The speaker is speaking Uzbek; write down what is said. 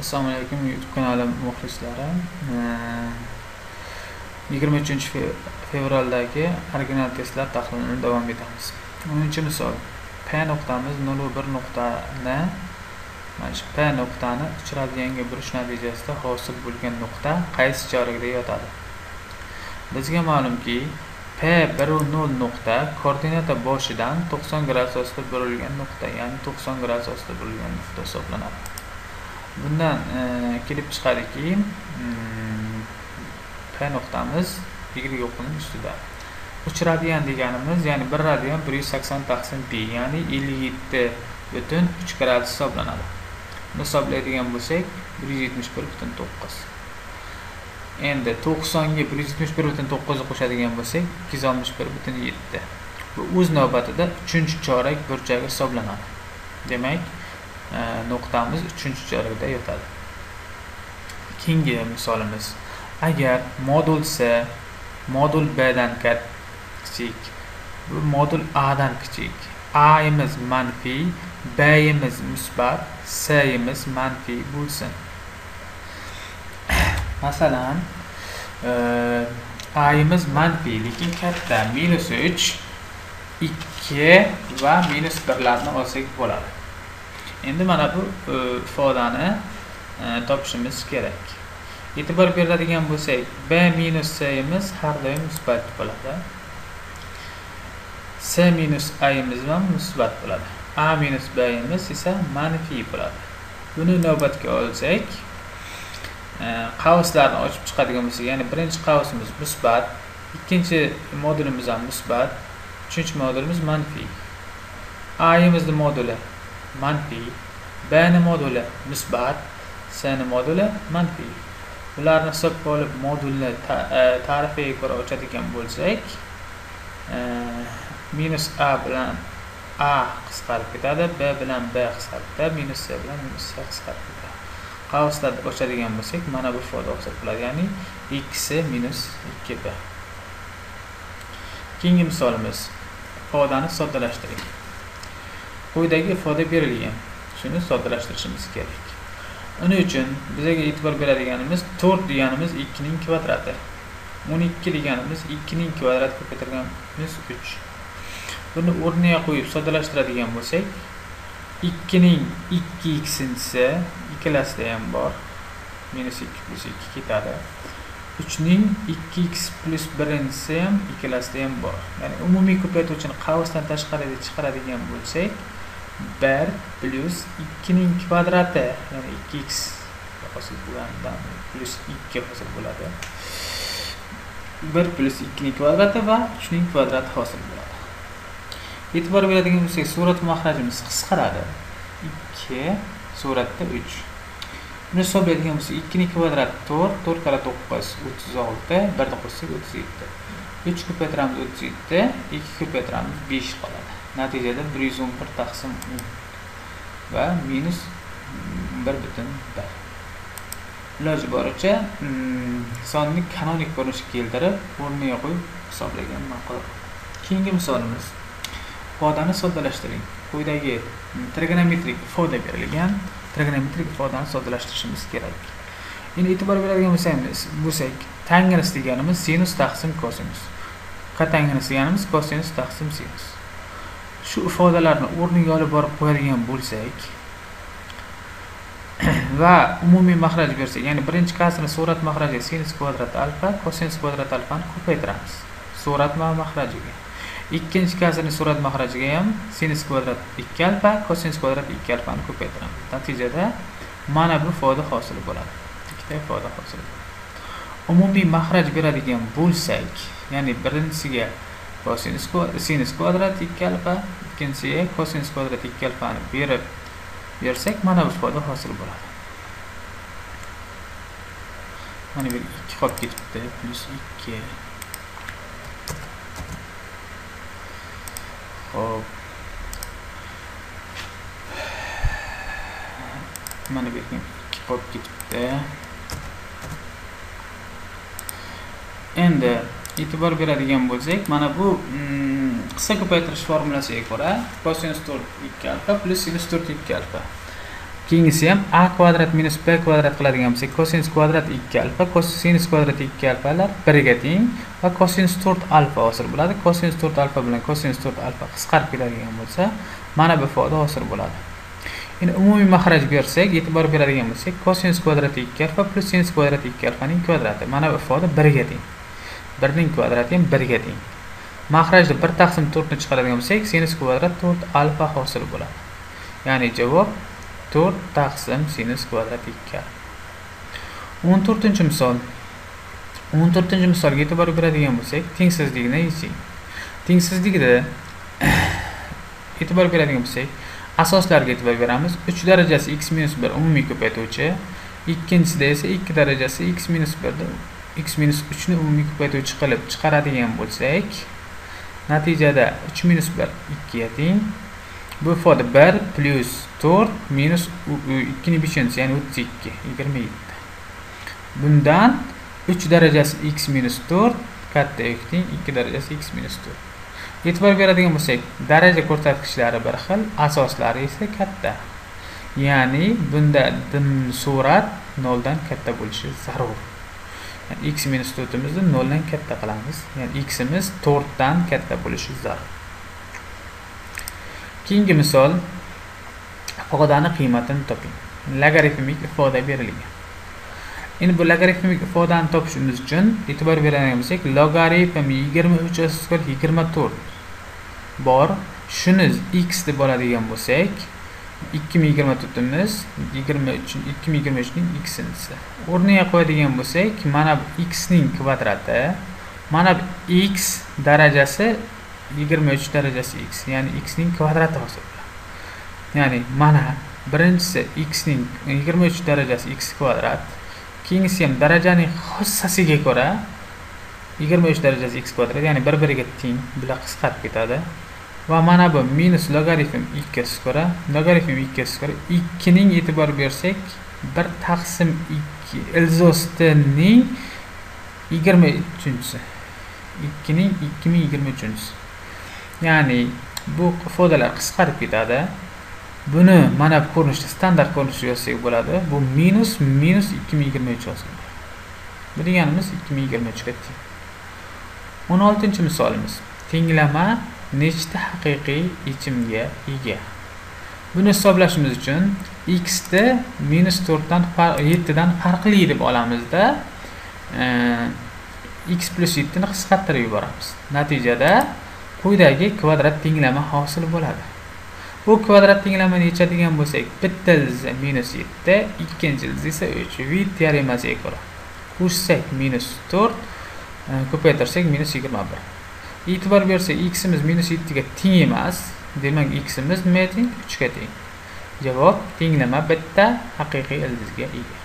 Assalomu alaykum YouTube kanalim muxlislari. 23-fevraldagi original testlar tahlilini davom etamiz. 10-misol. P nuqtamiz 0,1 nuqtani, mana shu P nuqtani uchraydiganga burish natijasida hosil bo'lgan nuqta qaysi chorakda yotadi? Bizga ma'lumki, P10 nuqta koordinata boshidan 90 gradus ostida burilgan nuqta, ya'ni 90 gradus ostida burilgan nuqta hisoblanadi. Bundan kelib chiqadiki, P nuqtamiz y o'qining ustida. Uchradigan deganimiz, ya'ni 1 radian 180 taqsim pi, ya'ni 57,3 gradus hisoblanadi. Buni hisoblaydigan bo'lsak, 171,9. Endi 90 ga 171,9 qo'shadigan bo'lsak, 261,7. Bu o'z navbatida 3-chorak burchagi hisoblanadi. Demak, nuqtamiz 3-chorakda yotadi. Keyingi misolimiz. Agar modul C modul B dan kichik, bu modul A dan kichik, A imiz manfiy, B imiz musbat, C imiz manfiy bo'lsin. Masalan, A imiz manfiy, lekin katta, -3, 2 va -1 larni olsak bo'ladi. Endi mana bu ifodani topishimiz kerak. E'tibor beradigan bo'lsak, B minus C imiz har doim musbat bo'ladi. C minus A imiz ham musbat bo'ladi. A minus B imiz esa manfiy bo'ladi. Buni inobatga olsak, qavslarni ochib chiqadigan bo'lsak, ya'ni birinchi qavsimiz musbat, ikkinchi modulimiz ham musbat, uchinchi modulimiz manfiy. A imizning moduli manfiy, B ning moduli musbat, C ning moduli manfiy. Bularni hisobga olib modulni ta'rifiga ko'ra ochadigan bo'lsak, minus A bilan A qisqarib ketadi, B bilan B qisqarib ketadi, minus C bilan minus C qisqarib ketadi. Qavslarni ochadigan bo'lsak, mana bu ifoda hosil bo'ladi, ya'ni x minus 2b. Keyingi misolimiz. Ifodani soddalashtiring. Quyidagi ifoda berilgan. Shuni soddalashtirishimiz kerak. Uning uchun bizga e'tibor beradiganimiz 4 deganimiz 2 ning kvadrati. 12 deganimiz 2 ning kvadrati ko'paytirganimiz 3. Buni o'rniga qo'yib soddalashtiradigan bo'lsak, 2 ning 2x'si ikkalasida ham bor. -2 plus 2 ketadi. 3 ning 2x plus 1-si ham ikkalasida ham bor. Ya'ni umumiy ko'paytuvchini qavsdan tashqariga chiqaradigan bo'lsak, 1 plus 2 ning kvadrati, ya'ni 2x hosil bo'lganidan plus 2 hosil bo'ladi. 1 plus 2 ning kvadrati va 3 ning kvadrati hosil bo'ladi. E'tibor beradigan bo'lsak, surat mahrajimiz qisqaradi. 2 suratda 3. Buni hisoblaydigan bo'lsak, 2 ning kvadrati 4, 4 kara 9 36, 1 ni qo'shsak 37. 3 ko'paytiramiz 37, 2 ko'paytiramiz 5 qoladi. Natijada 111 taqsim 10 va minus 1,1. Iloji boricha sonning kanonik ko'rinishga keltirib, o'rniga qo'yib hisoblagan ma'qul. Keyingi misolimiz. Ifodani soddalashtiring. Quyidagi trigonometrik ifoda berilgan. Trigonometrik ifodani soddalashtirishimiz kerak. Endi e'tibor beradigan bo'lsak, tangens deganimiz sinus taqsim kosinus. Kotangens deganimiz kosinus taqsim sinus. Shu ifodalarni o'rniga olib borib qo'yadigan bo'lsak va umumiy mahraj bersak, ya'ni birinchi kasrni surat mahraji sinus kvadrat alfa, kosinus kvadrat alfani ko'paytiramiz. Surat mahrajiga. Ikkinchi kasrni surat mahrajiga ham sinus kvadrat 2 alfa, kosinus kvadrat 2 alfani ko'paytiramiz. Natijada mana bu ifoda hosil bo'ladi. Ikkita ifoda hosil bo'ladi. Umumiy mahraj beradigan bo'lsak, ya'ni birinchisiga sinus kvadrat 2 alfa, ikkinchisiga kosinus kvadrat 2 alfani bersak, mana bu ifoda hosil bo'ladi. Mana bu 2 qolib ketibdi, plus 2. Hop. Mana bu 2 qolib ketibdi. Endi e'tibor beradigan bo'lsak, mana bu qisqa ko'paytirish formulasiga ko'ra kosinus 4 2 alfa plus sinus 4 2 alfa. Keyingisi ham a kvadrat minus b kvadrat qiladigan bo'lsak, kosinus kvadrat 2 alfa, kosinus kvadrat 2 alfalar 1 ga teng va kosinus 4 alfa hosil bo'ladi. Kosinus 4 alfa bilan kosinus 4 alfa qisqarib ketadigan bo'lsa, mana bu ifoda hosil bo'ladi. Endi umumiy maxraj bersak, e'tibor beradigan bo'lsak, kosinus kvadrat 2 alfa plus sinus kvadrat 2 alfaning kvadrati. Mana bu ifoda 1 ga teng. 1 ning kvadrati ham 1 ga teng. Maxrajni 1 taqsim 4 ni chiqaradigan bo'lsak, sinus kvadrat 4 alfa hosil bo'ladi. Ya'ni javob 4 taqsim sinus kvadrat 2 alfa. 14-misol. 14-misolga e'tibor beradigan bo'lsak, tengsizlikni yeching. Tengsizlikda e'tibor beradigan bo'lsak, asoslarga e'tibor beramiz. 3 darajasi x minus 1 umumiy ko'paytuvchi, ikkinchisida esa 2 darajasi x minus 1 da x minus 3 ni umumiy ko'paytuvchi qilib chiqaradigan bo'lsak, natijada 3 minus 1 2 ga teng. Bu ifoda 1 plus 4 minus 2 ning 5-si, ya'ni 32, 27. Bundan 3 darajasi x minus 4 katta yoki teng 2 darajasi x minus 4. E'tibor beradigan bo'lsak, daraja ko'rsatkichlari bir xil, asoslari esa katta. Ya'ni bunda surat 0 dan katta bo'lishi zarur. Yani x minus 4 imizni 0 dan katta qilamiz. Ya'ni x imiz 4 dan katta bo'lishi zarur. Keyingi misol, ifodani qiymatini toping. Logaritmik ifoda berilgan. Endi bu logaritmik ifodani topishimiz uchun e'tibor beradigan bo'lsak, logaritm 23/24 bor. Shuni x deb oladigan bo'lsak, 2024 imiz 2023 ning x-si. O'rniga qo'yadigan bo'lsak, mana bu x ning kvadrati, mana bu x darajasi 23 darajasi x, ya'ni x ning kvadrati hosil bo'ladi. Ya'ni mana birinchisi x ning 23 darajasi x kvadrat, keyingisi ham darajaning xossasiga ko'ra 23 darajasi x kvadrat, ya'ni bir-biriga teng, bular qisqarib ketadi. Va mana bu minus logaritm 2 logaritm 2 ning e'tibor bersak, 1 taqsim 2 ilzostining 23-si. 2 ning 2023-si. Ya'ni bu ifodalar qisqarib ketadi. Buni mana bu ko'rinishda standart ko'rinishda yozsak bo'ladi. Bu minus 2023 hosil bo'ladi. Bu deganimiz 2023 ga teng. 16-misolimiz. Tenglama nechta haqiqiy yechimga ega? Buni hisoblashimiz uchun x ni minus 4 dan 7 dan farqli deb olamizda, x plus 7 ni qisqartirib yuboramiz. Natijada quyidagi kvadrat tenglama hosil bo'ladi. Bu kvadrat tenglama necha degan bo'lsak, bitta ildizi minus 7, ikkinchi ildizi esa 3. V teoremasiga ko'ra qo'shsak minus 4, ko'paytirsak minus 21. E'tibor bersak, x imiz minus 7 ga teng emas. Demak, x imiz nima teng? 3 ga teng. Javob tenglama bitta haqiqiy ildizga ega.